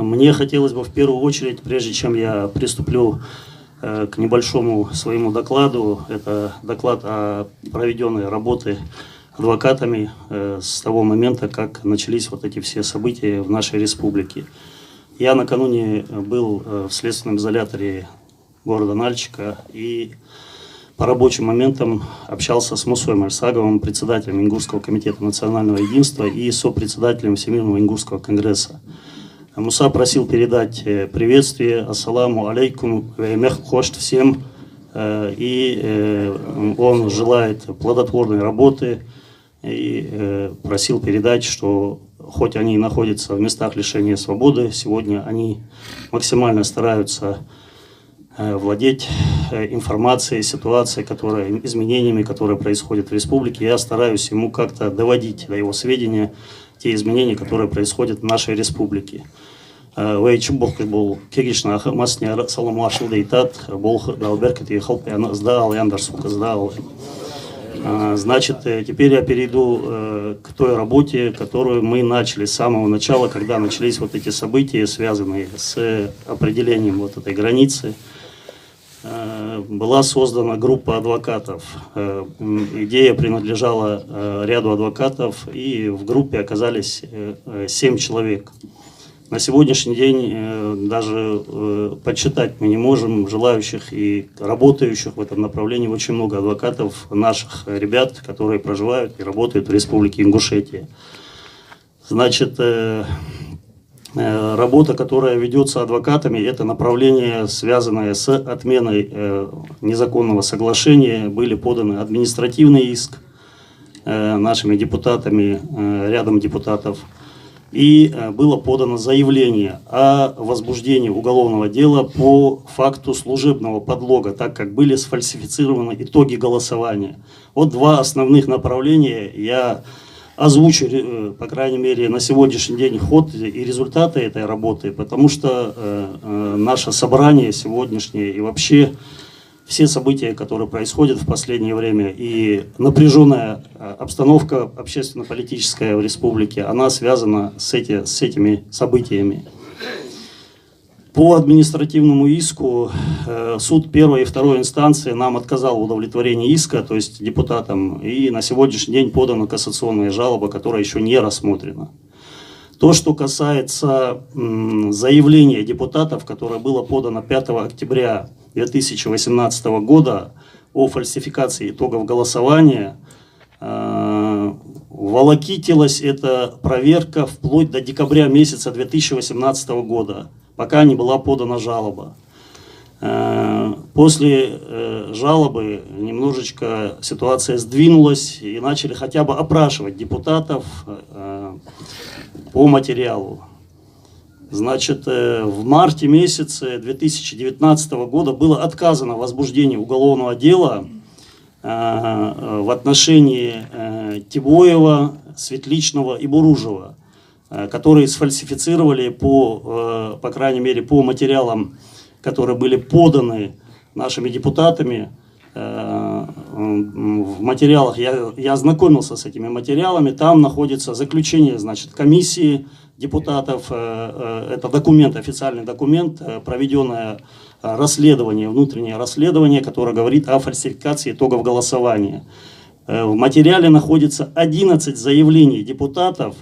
Мне хотелось бы в первую очередь, прежде чем я приступлю к небольшому своему докладу, это доклад о проведенной работе адвокатами с того момента, как начались вот эти все события в нашей республике. Я накануне был в следственном изоляторе города Нальчика и по рабочим моментам общался с Мусой Мальсаговым, председателем Ингушского комитета национального единства и сопредседателем Всемирного Ингушского конгресса. Муса просил передать приветствие, ассаламу алейкум, хошт всем, и он желает плодотворной работы и просил передать, что хоть они и находятся в местах лишения свободы, сегодня они максимально стараются владеть информацией, ситуацией, изменениями, которые происходят в республике. Я стараюсь ему как-то доводить до его сведения те изменения, которые происходят в нашей республике. Значит, теперь я перейду к той работе, которую мы начали с самого начала, когда начались вот эти события, связанные с определением вот этой границы. Была создана группа адвокатов. Идея принадлежала ряду адвокатов, и в группе оказались 7 человек. На сегодняшний день даже подсчитать мы не можем желающих и работающих в этом направлении очень много адвокатов, наших ребят, которые проживают и работают в Республике Ингушетия. Значит, работа, которая ведется адвокатами, это направление, связанное с отменой незаконного соглашения. Были поданы административный иск нашими депутатами, рядом депутатов. И было подано заявление о возбуждении уголовного дела по факту служебного подлога, так как были сфальсифицированы итоги голосования. Вот два основных направления я озвучу, по крайней мере, на сегодняшний день ход и результаты этой работы, потому что наше собрание сегодняшнее и вообще все события, которые происходят в последнее время, и напряженная обстановка общественно-политическая в республике, она связана с этими событиями. По административному иску суд первой и второй инстанции нам отказал в удовлетворении иска, то есть депутатам, и на сегодняшний день подана кассационная жалоба, которая еще не рассмотрена. То, что касается заявления депутатов, которое было подано 5 октября 2018 года о фальсификации итогов голосования, волокитилась эта проверка вплоть до декабря месяца 2018 года, пока не была подана жалоба. После жалобы немножечко ситуация сдвинулась и начали хотя бы опрашивать депутатов по материалу. Значит, в марте месяце 2019 года было отказано в возбуждении уголовного дела в отношении Тибоева, Светличного и Буружева, которые сфальсифицировали по крайней мере, по материалам, которые были поданы нашими депутатами. В материалах, я ознакомился с этими материалами, там находится заключение, значит, комиссии депутатов, это документ, официальный документ, проведенное расследование, внутреннее расследование, которое говорит о фальсификации итогов голосования. В материале находится 11 заявлений депутатов,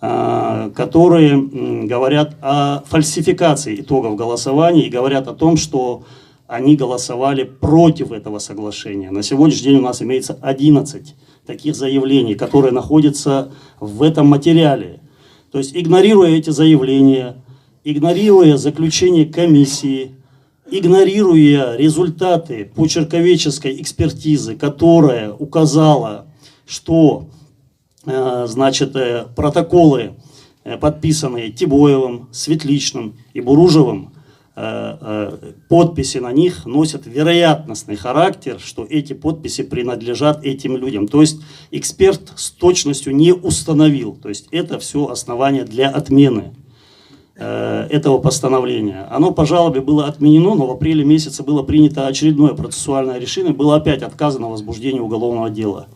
которые говорят о фальсификации итогов голосования и говорят о том, что они голосовали против этого соглашения. На сегодняшний день у нас имеется 11 таких заявлений, которые находятся в этом материале. То есть, игнорируя эти заявления, игнорируя заключение комиссии, игнорируя результаты почерковедческой экспертизы, которая указала, что значит, протоколы, подписанные Тибоевым, Светличным и Буружевым, подписи на них носят вероятностный характер, что эти подписи принадлежат этим людям. То есть эксперт с точностью не установил. То есть это все основание для отмены этого постановления. Оно по жалобе было отменено, но в апреле месяце было принято очередное процессуальное решение, было опять отказано в возбуждении уголовного дела.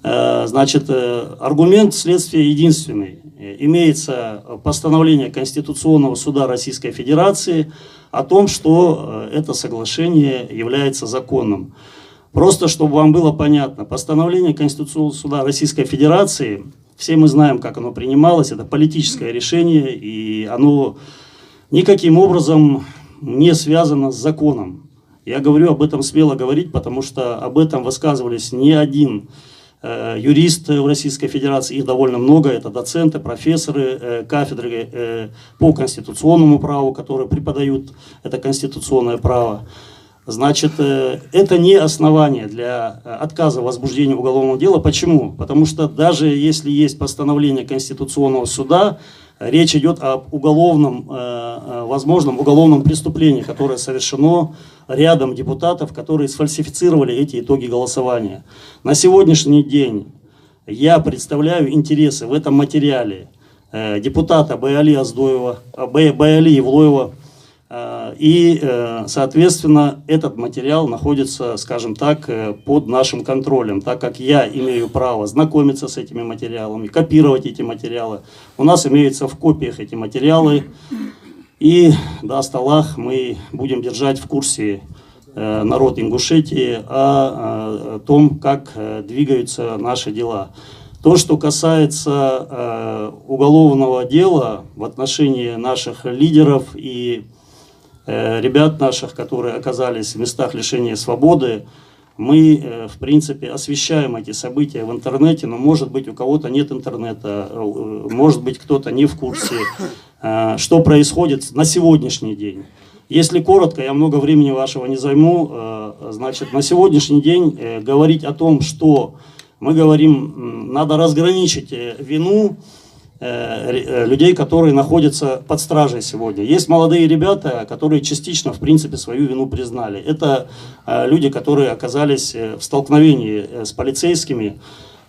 Значит, аргумент следствия единственный. Имеется постановление Конституционного суда Российской Федерации о том, что это соглашение является законным. Просто, чтобы вам было понятно, постановление Конституционного суда Российской Федерации, все мы знаем, как оно принималось, это политическое решение, и оно никаким образом не связано с законом. Я говорю об этом смело говорить, потому что об этом высказывались не один юрист в Российской Федерации, их довольно много, это доценты, профессоры кафедры по конституционному праву, которые преподают это конституционное право. Значит, это не основание для отказа в возбуждении уголовного дела. Почему? Потому что даже если есть постановление Конституционного суда, речь идет об уголовном, возможном уголовном преступлении, которое совершено рядом депутатов, которые сфальсифицировали эти итоги голосования. На сегодняшний день я представляю интересы в этом материале депутата Баяли Евлоева, и, соответственно, этот материал находится, скажем так, под нашим контролем, так как я имею право знакомиться с этими материалами, копировать эти материалы. У нас имеются в копиях эти материалы, и даст Аллах, мы будем держать в курсе народ Ингушетии о том, как двигаются наши дела. То, что касается уголовного дела в отношении наших лидеров и ребят наших, которые оказались в местах лишения свободы, мы, в принципе, освещаем эти события в интернете, но, может быть, у кого-то нет интернета, может быть, кто-то не в курсе, что происходит на сегодняшний день. Если коротко, я много времени вашего не займу, значит, на сегодняшний день говорить о том, что мы говорим, надо разграничить вину людей, которые находятся под стражей сегодня. Есть молодые ребята, которые частично, в принципе, свою вину признали. Это люди, которые оказались в столкновении с полицейскими.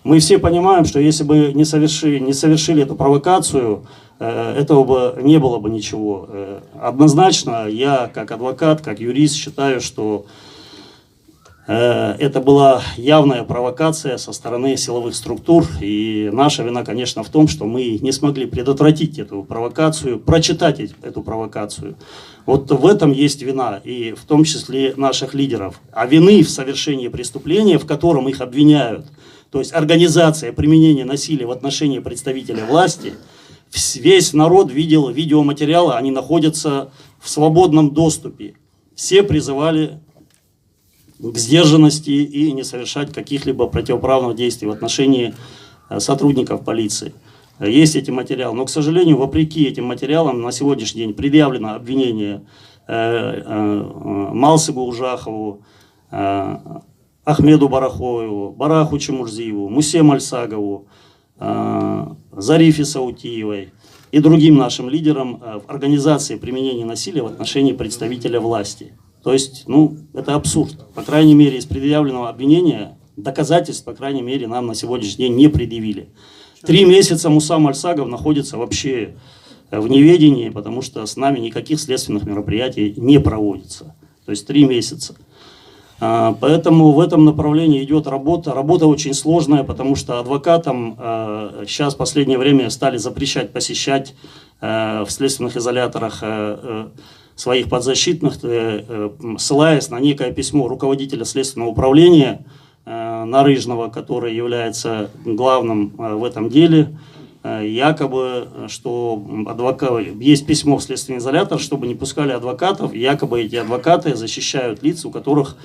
Мы все понимаем, что если бы не совершили эту провокацию, этого бы не было бы ничего. Однозначно, я, как адвокат, как юрист, считаю, что это была явная провокация со стороны силовых структур, и наша вина, конечно, в том, что мы не смогли предотвратить эту провокацию, прочитать эту провокацию. Вот в этом есть вина, и в том числе наших лидеров. А вины в совершении преступления, в котором их обвиняют, то есть организация применения насилия в отношении представителя власти, весь народ видел видеоматериалы, они находятся в свободном доступе. Все призывали к сдержанности и не совершать каких-либо противоправных действий в отношении сотрудников полиции. Есть эти материалы, но, к сожалению, вопреки этим материалам на сегодняшний день предъявлено обвинение Малсыгу Ужахову, Ахмеду Барахоеву, Бараху Чемурзиеву, Мусе Мальсагову, Зарифе Саутиевой и другим нашим лидерам в организации применения насилия в отношении представителя власти. То есть, это абсурд. По крайней мере, из предъявленного обвинения доказательств, по крайней мере, нам на сегодняшний день не предъявили. 3 месяца Муса Мальсагов находится вообще в неведении, потому что с нами никаких следственных мероприятий не проводится. То есть 3 месяца. Поэтому в этом направлении идет работа. Работа очень сложная, потому что адвокатам сейчас в последнее время стали запрещать посещать в следственных изоляторах своих подзащитных, ссылаясь на некое письмо руководителя следственного управления Нарыжного, который является главным в этом деле, якобы, что есть письмо в следственный изолятор, чтобы не пускали адвокатов, якобы эти адвокаты защищают лиц, у которых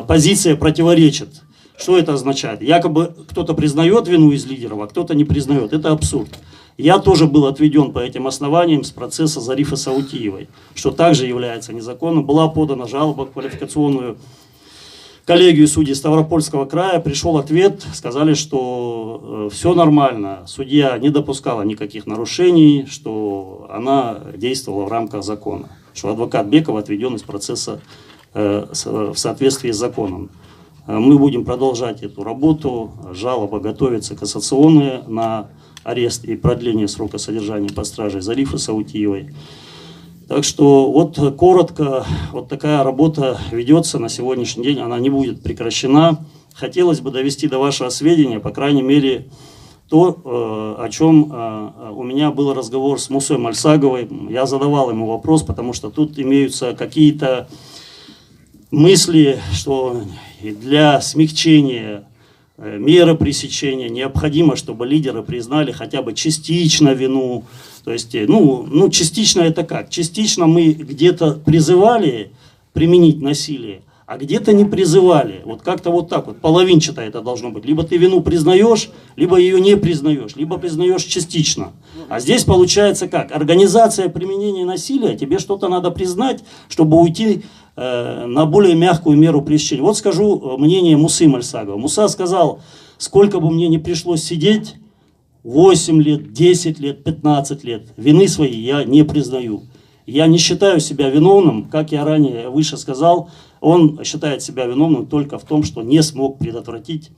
позиция противоречит. Что это означает? Якобы кто-то признает вину из лидеров, а кто-то не признает. Это абсурд. Я тоже был отведен по этим основаниям с процесса Зарифы Саутиевой, что также является незаконным. Была подана жалоба в квалификационную коллегию судей Ставропольского края, пришел ответ, сказали, что все нормально, судья не допускала никаких нарушений, что она действовала в рамках закона, что адвокат Беков отведен из процесса в соответствии с законом. Мы будем продолжать эту работу, жалоба готовится кассационная на арест и продление срока содержания под стражей Зарифы Саутиевой. Так что вот коротко, вот такая работа ведется на сегодняшний день, она не будет прекращена, хотелось бы довести до вашего сведения, по крайней мере, то, о чем у меня был разговор с Мусой Мальсаговой. Я задавал ему вопрос, потому что тут имеются какие-то мысли, что для смягчения меры пресечения необходимо, чтобы лидеры признали хотя бы частично вину. То есть, частично это как? Частично мы где-то призывали применить насилие, а где-то не призывали. Вот как-то вот так вот, половинчато это должно быть. Либо ты вину признаешь, либо ее не признаешь, либо признаешь частично. А здесь получается как? Организация применения насилия, тебе что-то надо признать, чтобы уйти на более мягкую меру пресечения. Вот скажу мнение Мусы Мальсагова. Муса сказал, сколько бы мне ни пришлось сидеть, 8 лет, 10 лет, 15 лет, вины свои я не признаю. Я не считаю себя виновным, как я ранее выше сказал, он считает себя виновным только в том, что не смог предотвратить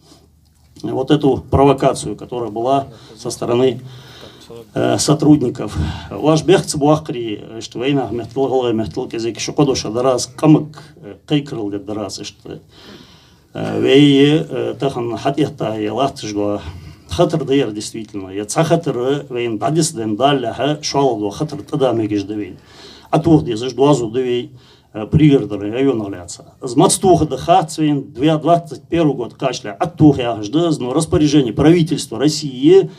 вот эту провокацию, которая была со стороны сотрудников. Ваш бехц буахри, что война мехтлгала мехтлк язык шокодоша дарас камык кайкрыл для дарас что вей тахан хатихта ялахтжла хатр дайер действительно я цахатр вейн бадис ден далля шалду хатр тадами гиждавей атух дезж дуазу давей пригородные районы являются. С мацтуха до хацвин 2021 год кашля аттух я но распоряжение правительства России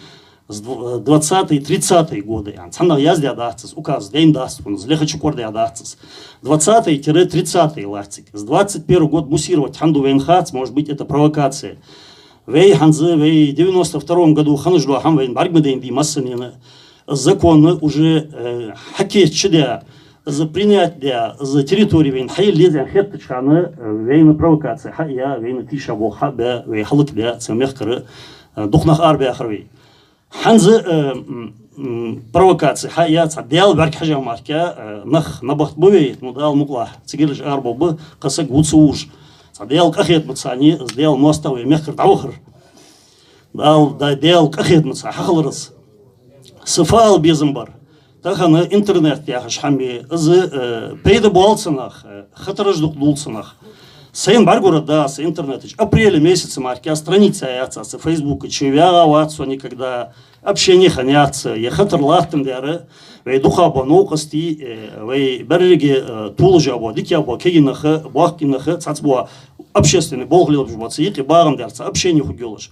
с 20-30 годы. Цанда язди адахцис, указ день дастун, злехачу корды адахцис. 20-30 лахцик. С 21 год муссировать ханду вейнхац, может быть это провокация. Вей ханзы, вей 92 году ханжду хам вейн баргмедейн ди массанина. Законы уже хакет чидя. За принятие за территорию вейн хай лезен хеттичханы вейна провокация. Хая вейна тиша воха бе вей халык бе цемехкары духнах арбе ахрвей. Ханзы провокация. Хая цадел барк хажа марка нах набахт бувей ну дал мукла. Цигирж арбо б касак гуцуш. Цадел кахет мцани сделал мостовый мехкар таухр. Дал дел кахет мца хахлрас. Сыфал безымбар. Таханы интернет яхаш хами з пейда болцанах хатраждук дулцанах. Сейн баргурада с интернет. Апреля месяца марки а страница яца с Фейсбука чевяга ватсо никогда общение ханятся. Я хатрлахтем дяры. Вей духа бану кости вей береги тулжабо дикябо кегинаха бахкинаха цацбо общественный болглил бжбацы и багам дярца общение хугелыш.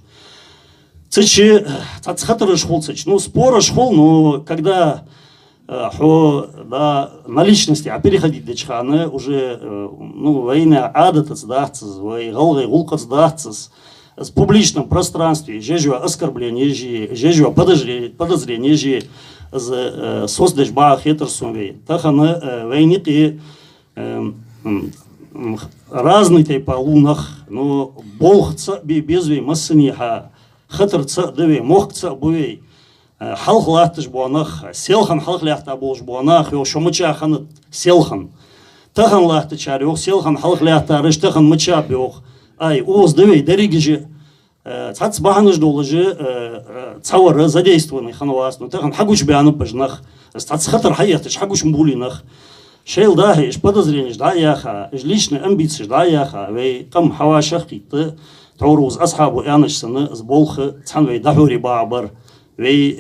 Цечи цацхатрыш холцеч. Ну спора шхол, но когда на личности, а переходить до чханы уже война адатец дахцес, галгай гулкац дахцес, в публичном пространстве, жежу оскорбление, жежу подозрение, же создаж ба хетерсумвей. Таханы войники разный тип по лунах, но болхца безвей массаниха, хатарца девей мохца бувей. Халх лахтыш буанах, селхан халх лахта болш буанах, йо шомыча хан селхан. Тахан лахты чар, йо селхан халх лахта рыштахан мыча бьох. Ай, оз дывей, даригижи, цац баханыш долыжи, цавары задействованный ханвас, но тахан хагуч бянып бажнах, цац хатар хаятыш, хагуч мбулинах. Шейл дахи, иш подозрение, жда яха, иш личные амбиции, жда яха, вей кам хава шахиты, тауруз асхабу янышсаны, с болхы, цанвей дахури баабар. Вей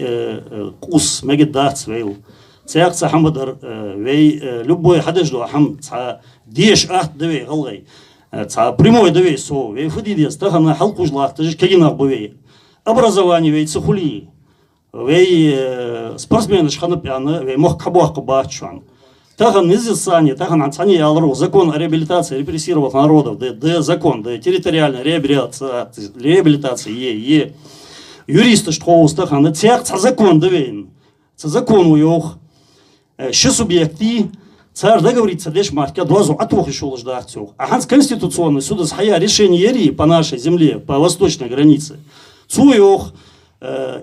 кус мегедац вейл цех цахамадар вей любой хадежду хам ца деш ат девей галгай ца прямой девей со вей фудидес тахана халкужлах тажиш кегинах бовей образование вей цухули вей спортсмены шханапяны вей мохкабах кабачан тахан низисани тахан ацани алру закон о реабилитации репрессированных народов да закон да территориальная реабилитация юристы что устаханы цех закон довейн закон уёх ши субъекти царь договорится деш марка дозу атох ещё ждать цёх а ханс конституционный суд с хая решение ери по нашей земле по восточной границе цуёх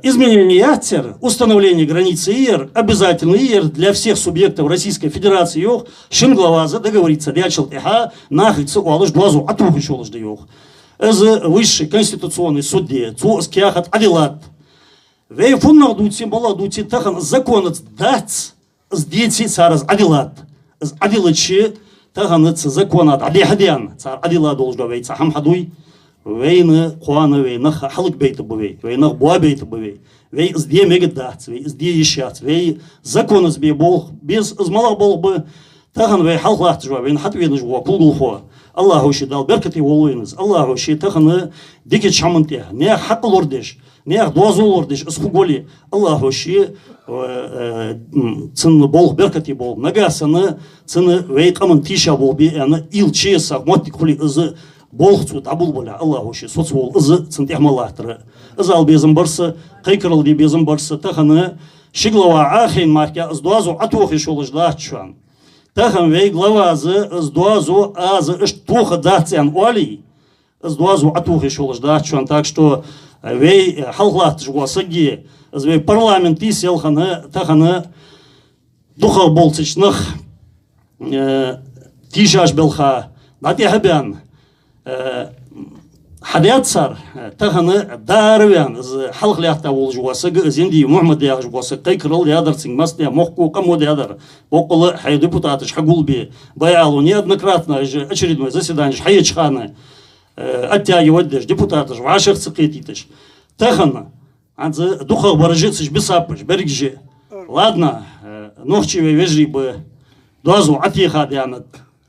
изменение яцер установление границы ИР обязательный ИР для всех субъектов Российской Федерации ёх шинглаваза договорится дячил эха нахыцу алыш дозу атох ещё ждёх высший конституционный судья, цуоскиахат адилат. Вей фуннах дути, мала дути, тахан законец дац, с дети цараз адилат. С адилачи, тахан это законат адихадян, цар адила должен вейца хамхадуй. вейны куаны вейны халык бейты бывей, вейны буа бейты бывей, вей сде мегдац, вей сде ищац, вей закон избе бол, без измала бол бы, тахан вей халклахт жва, вейн хат вейны жва, кулгул хуа. Аллаху ши дал беркати волуйныз, Аллаху ши таханы дикет шамынте, не хакл ордеш, не дуазул ордеш, исхуголи, Аллаху ши цыны бол беркати бол, нагасаны цыны вей камын тиша бол би, аны ил чеса, мотик хули изы болхцу табул боля, Аллаху ши соц бол изы цынтехмалахтыры. Изал безім барсы, қайкырыл де безім барсы, таханы шиглава ахин марке, издуазу атуахи шолыжда чуан. Тахан вей главазы издуазу азы иш туха дациян уали, издуазу атухи шолыжда чуан. Так что вей халхлат жуасыги, вей парламент и селханы, таханы духа болцичных тишаш белха, натихабян, حدياتسر تهنا داروان حلق ليحتا والجواسق زندي محمد يا جواسق كيكرل يادر سين ماست يا مخكو كم يادر بقول حي депутатش حقول بي بايعلو неоднократно очередное заседание حيچخانه оттягивать депутатش ваших цикетитش тахана анзы духа баржицыш бисапыш берегже ладно нохчеве вежри бы дозу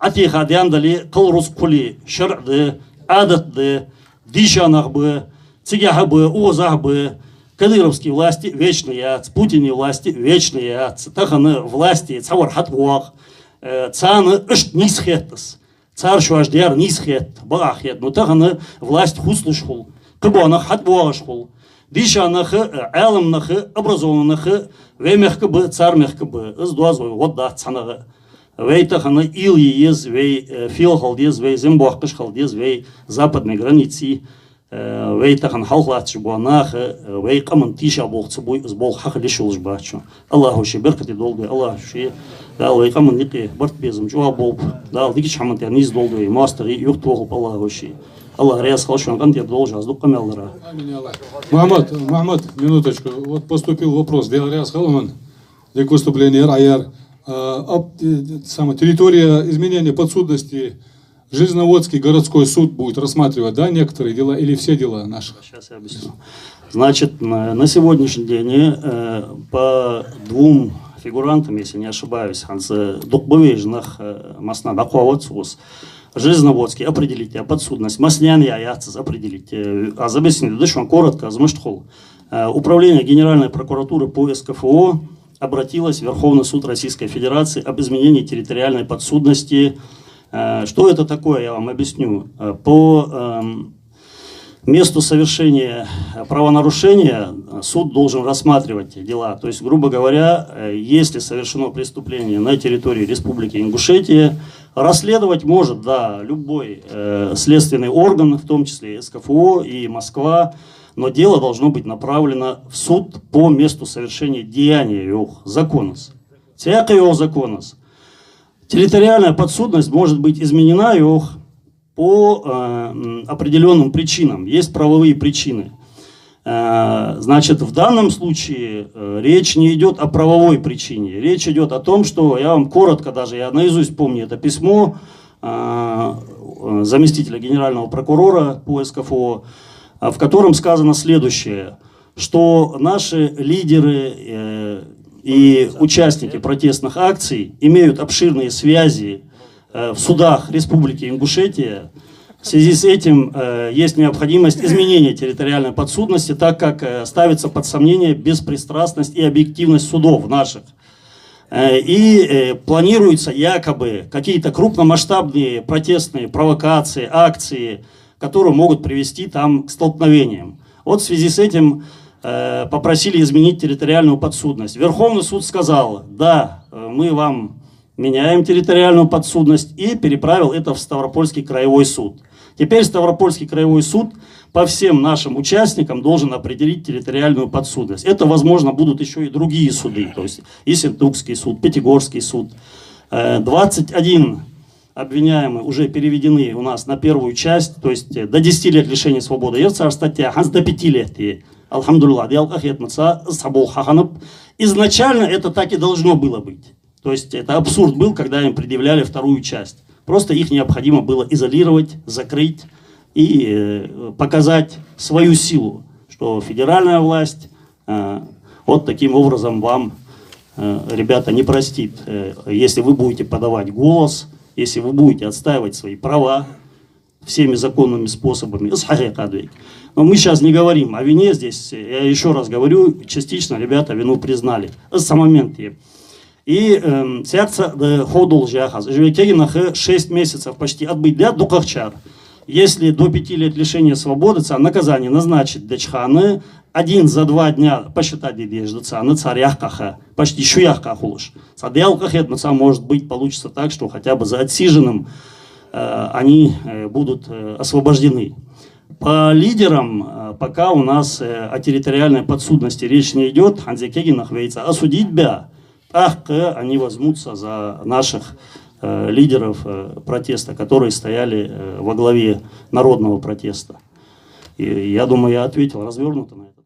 атихадян дали кылрус кули шарды адатды дишанах бы, цигях бы, узах бы, кадыровские власти вечные, Путине власти вечные, таханы власти, цавар хатвах, цаны ишт нисхеттас, цар шуаждяр нисхет, бахет, но таханы власть хуслышхул, кабанах хатвашхул, дишанах, алымнах, образованных, вемехка бы, цар мехка бы, из дуазой, вот да, цанага. Вей таханы ил ез, вей фил халдез, вей зембуахкыш халдез, вей западной границы, вей тахан халхлатш буанах, вей каман тиша болхцы буй, сбол хахалиш улжбачу. Аллаху ши беркати долгой, Аллаху ши, дал вей каман ники барт безым жуа болб, дал дикич хамантя низ долгой, мастер и юхт волб Аллаху ши. Аллах ряз халшуан кантер должен, аздук камелдара. Мухаммад, минуточку, вот поступил вопрос, дел ряз халман, для выступления РАЯР. Территория изменения подсудности, Железноводский городской суд будет рассматривать, да, некоторые дела или все дела наши? Сейчас я объясню. Значит, на сегодняшний день по двум фигурантам, если не ошибаюсь, докбовежных масна дакуаватсус, Железноводский определите, подсудность, маснян яяцыз определите, а забесни дышван коротко, замыштхол. Управление Генеральной прокуратуры по СКФО обратилась в Верховный суд Российской Федерации об изменении территориальной подсудности. Что это такое, я вам объясню. По месту совершения правонарушения суд должен рассматривать дела. То есть, грубо говоря, если совершено преступление на территории Республики Ингушетия, расследовать может, да, любой следственный орган, в том числе СКФО и Москва, но дело должно быть направлено в суд по месту совершения деяния его законос. Всякий его законос. Территориальная подсудность может быть изменена его по определенным причинам. Есть правовые причины. Значит, в данном случае речь не идет о правовой причине. Речь идет о том, что я вам коротко, даже я наизусть помню это письмо заместителя генерального прокурора по СКФО, в котором сказано следующее, что наши лидеры и участники протестных акций имеют обширные связи в судах Республики Ингушетия. В связи с этим есть необходимость изменения территориальной подсудности, так как ставится под сомнение беспристрастность и объективность судов наших. И планируются якобы какие-то крупномасштабные протестные провокации, акции, которые могут привести там к столкновениям. Вот в связи с этим попросили изменить территориальную подсудность. Верховный суд сказал, да, мы вам меняем территориальную подсудность, и переправил это в Ставропольский краевой суд. Теперь Ставропольский краевой суд по всем нашим участникам должен определить территориальную подсудность. Это, возможно, будут еще и другие суды, то есть Ессентукский суд, Пятигорский суд. 21 обвиняемые уже переведены у нас на первую часть, то есть до 10 лет лишения свободы. Статья до 5 лет. Изначально это так и должно было быть. То есть это абсурд был, когда им предъявляли вторую часть. Просто их необходимо было изолировать, закрыть, и показать свою силу, что федеральная власть вот таким образом вам, ребята, не простит, если вы будете подавать голос, если вы будете отстаивать свои права всеми законными способами. Но мы сейчас не говорим о вине здесь, я еще раз говорю, частично ребята вину признали. С моменте. И сердце ходул жахаз. Живекегинах 6 месяцев почти отбыть для дукахчар. Если до 5 лет лишения свободы, наказание назначит дечханы, 1 за 2 дня посчитать дедеждаться, на царяхкаха, почти шуяхкахулыш. Садялкахет, может быть, получится так, что хотя бы за отсиженным они будут освобождены. По лидерам, пока у нас о территориальной подсудности речь не идет, Ханзекегинах вейца осудить бя. Они возьмутся за наших лидеров протеста, которые стояли во главе народного протеста. И я думаю, я ответил развернуто на это.